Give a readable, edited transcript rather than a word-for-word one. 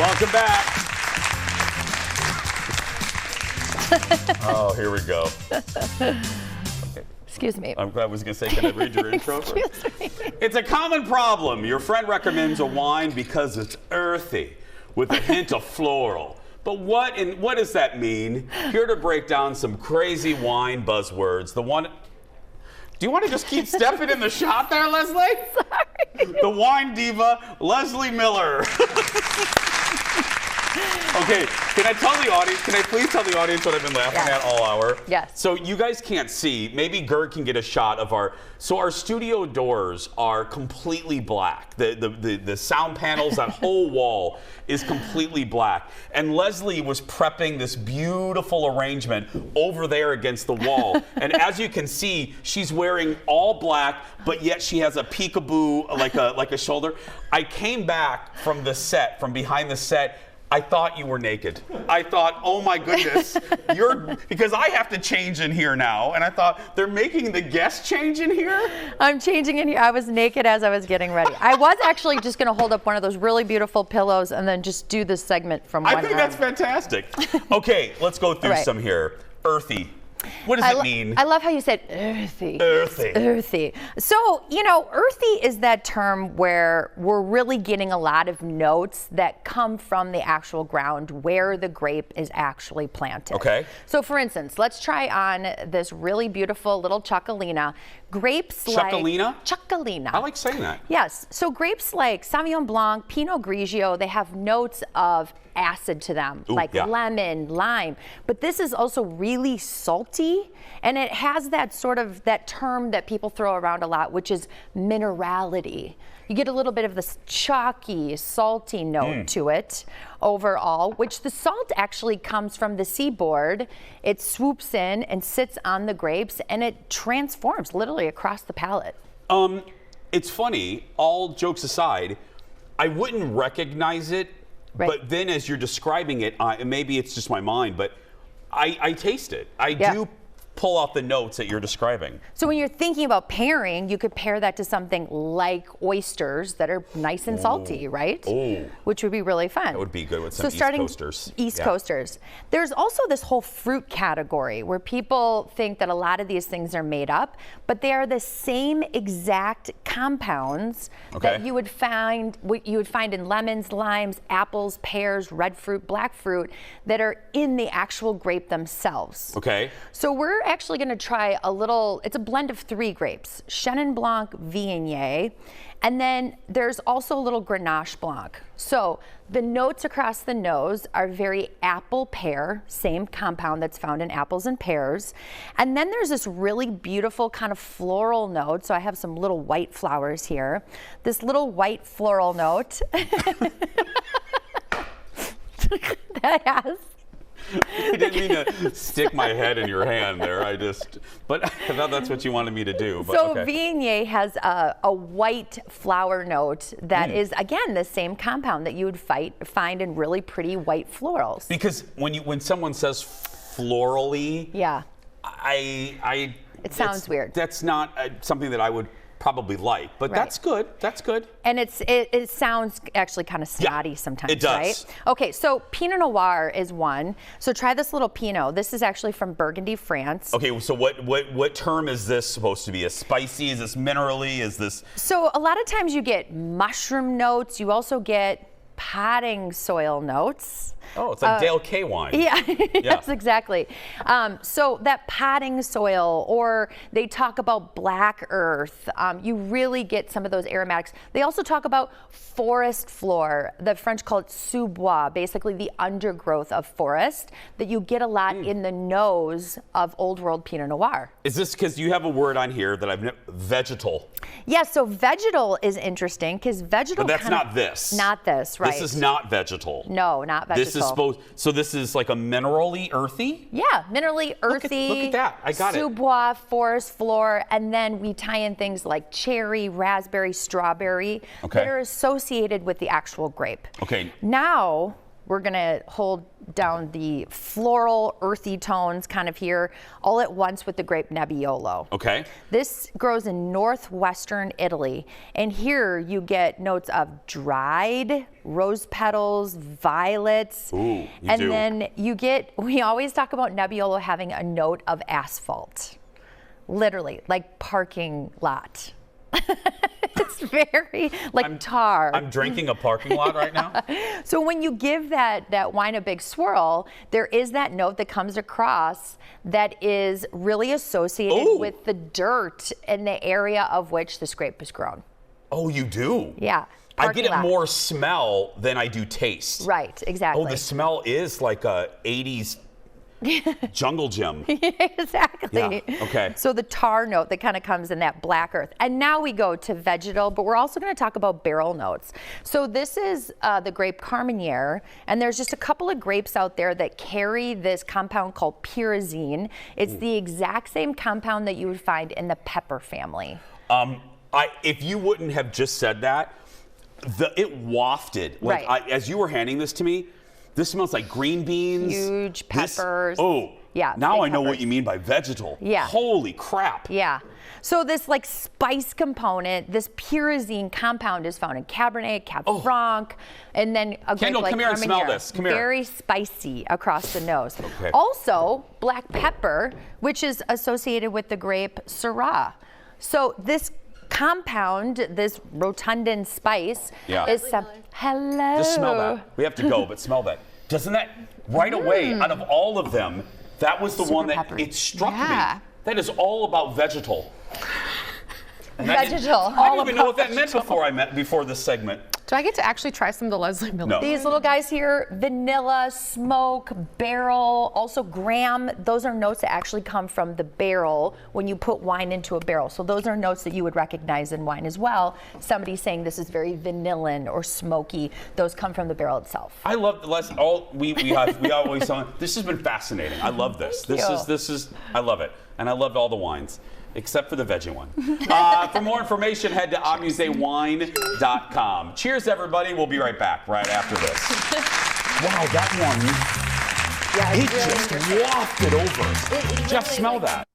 Welcome back. Oh, here we go. Okay. Excuse me. I was going to say, can I read your intro? Excuse me. It's a common problem. Your friend recommends a wine because it's earthy with a hint of floral. But what does that mean? Here to break down some crazy wine buzzwords. Do you want to just keep stepping in the shot there, Leslie? Sorry. The wine diva, Leslee Miller. Okay, can I please tell the audience what I've been laughing at all hour? Yes. So you guys can't see, maybe Gert can get a shot of our studio doors are completely black. The sound panels, that whole wall is completely black. And Leslie was prepping this beautiful arrangement over there against the wall. And as you can see, she's wearing all black, but yet she has a peekaboo, like a shoulder. I came back from behind the set, I thought you were naked. I thought, oh my goodness, because I have to change in here now. And I thought, they're making the guests change in here? I'm changing in here. I was naked as I was getting ready. I was actually just going to hold up one of those really beautiful pillows and then just do this segment from one I think that's fantastic. Okay, let's go through some here. Earthy. What does it mean? I love how you said earthy. Earthy. Earthy. So, earthy is that term where we're really getting a lot of notes that come from the actual ground where the grape is actually planted. Okay. So, for instance, let's try on this really beautiful little Chocolina. Grapes Chocolina? Chocolina. I like saying that. Yes. So grapes like Sauvignon Blanc, Pinot Grigio, they have notes of acid to them, lemon, lime. But this is also really salty, and it has that term that people throw around a lot, which is minerality. You get a little bit of this chalky, salty note to it overall, which the salt actually comes from the seaboard. It swoops in and sits on the grapes, and it transforms literally across the palate. It's funny, all jokes aside, I wouldn't recognize it, but then as you're describing it, maybe it's just my mind, but I taste it. I do pull out the notes that you're describing. So when you're thinking about pairing, you could pair that to something like oysters that are nice and salty, right? Oh. Which would be really fun. That would be good with some East Coasters. East Coasters. There's also this whole fruit category where people think that a lot of these things are made up, but they are the same exact compounds that you would find in lemons, limes, apples, pears, red fruit, black fruit that are in the actual grape themselves. Okay. So we're actually going to try it's a blend of 3 grapes, Chenin Blanc, Viognier, and then there's also a little Grenache Blanc. So the notes across the nose are very apple pear, same compound that's found in apples and pears. And then there's this really beautiful kind of floral note. So I have some little white flowers here. This little white floral note that has I didn't mean to stick my head in your hand there. But I thought that's what you wanted me to do. But so Viognier has a white flower note that is, again, the same compound that you would find in really pretty white florals. Because when someone says florally, it sounds weird. That's not something that I would probably like, but that's good. That's good. And it sounds actually kind of snotty sometimes, it does. Right? Okay, so Pinot Noir is one. So try this little Pinot. This is actually from Burgundy, France. Okay, so what term is this supposed to be? Is spicy? Is this minerally? Is this? So a lot of times you get mushroom notes. You also get potting soil notes. Oh, it's like Dale K wine. Yeah, yes, exactly. So that potting soil, or they talk about black earth, you really get some of those aromatics. They also talk about forest floor. The French call it sous-bois, basically the undergrowth of forest that you get a lot in the nose of Old World Pinot Noir. Is this because you have a word on here that I've vegetal? Yeah, so vegetal is interesting because vegetal. But that's not this. Not this, right? This is not vegetal. No, not vegetal. This is so this is like a minerally earthy? Yeah, minerally earthy. Look at that. I got it. Sous-bois, forest floor, and then we tie in things like cherry, raspberry, strawberry that are associated with the actual grape. Okay. Now We're gonna hold down the floral, earthy tones kind of here all at once with the Grape Nabiolo. Okay. This grows in northwestern Italy, and here you get notes of dried rose petals, violets, Ooh, and then you get, we always talk about Nebbiolo having a note of asphalt. Literally, like parking lot. It's very like tar. I'm drinking a parking lot right now. So when you give that wine a big swirl, there is that note that comes across that is really associated with the dirt in the area of which this grape is grown. Oh, you do? Yeah. I get it more smell than I do taste. Right, exactly. Oh, the smell is like a 80s jungle gym. Exactly. Yeah. Okay. So the tar note that kind of comes in that black earth. And now we go to vegetal, but we're also going to talk about barrel notes. So this is the grape Carmenere, and there's just a couple of grapes out there that carry this compound called pyrazine. It's the exact same compound that you would find in the pepper family. If you wouldn't have just said that, it wafted. Like as you were handing this to me, this smells like green beans. Huge peppers. Yeah. Now I know what you mean by vegetal. Yeah. Holy crap. Yeah. So this like spice component, this pyrazine compound is found in Cabernet, Cab Franc, and then a grape Kendall, like come here and smell this. Come here. Very spicy across the nose. Okay. Also, black pepper, which is associated with the grape Syrah. So this compound, this rotundant spice, is hello. Just smell that. We have to go, but smell that. Doesn't that right away, out of all of them, that was the one that it struck me. That is all about vegetal. Vegetal. I didn't even know what that meant before this segment. Do I get to actually try some of the Leslee Miller? No. These little guys here, vanilla, smoke, barrel, also graham, those are notes that actually come from the barrel when you put wine into a barrel. So those are notes that you would recognize in wine as well. Somebody saying this is very vanillin or smoky, those come from the barrel itself. I love we always tell them, this has been fascinating. I love this. This is I love it. And I loved all the wines. Except for the veggie one. For more information, head to amusewine.com. Cheers, everybody. We'll be right back right after this. Wow, that one, it just wafted over. Jeff, smell that.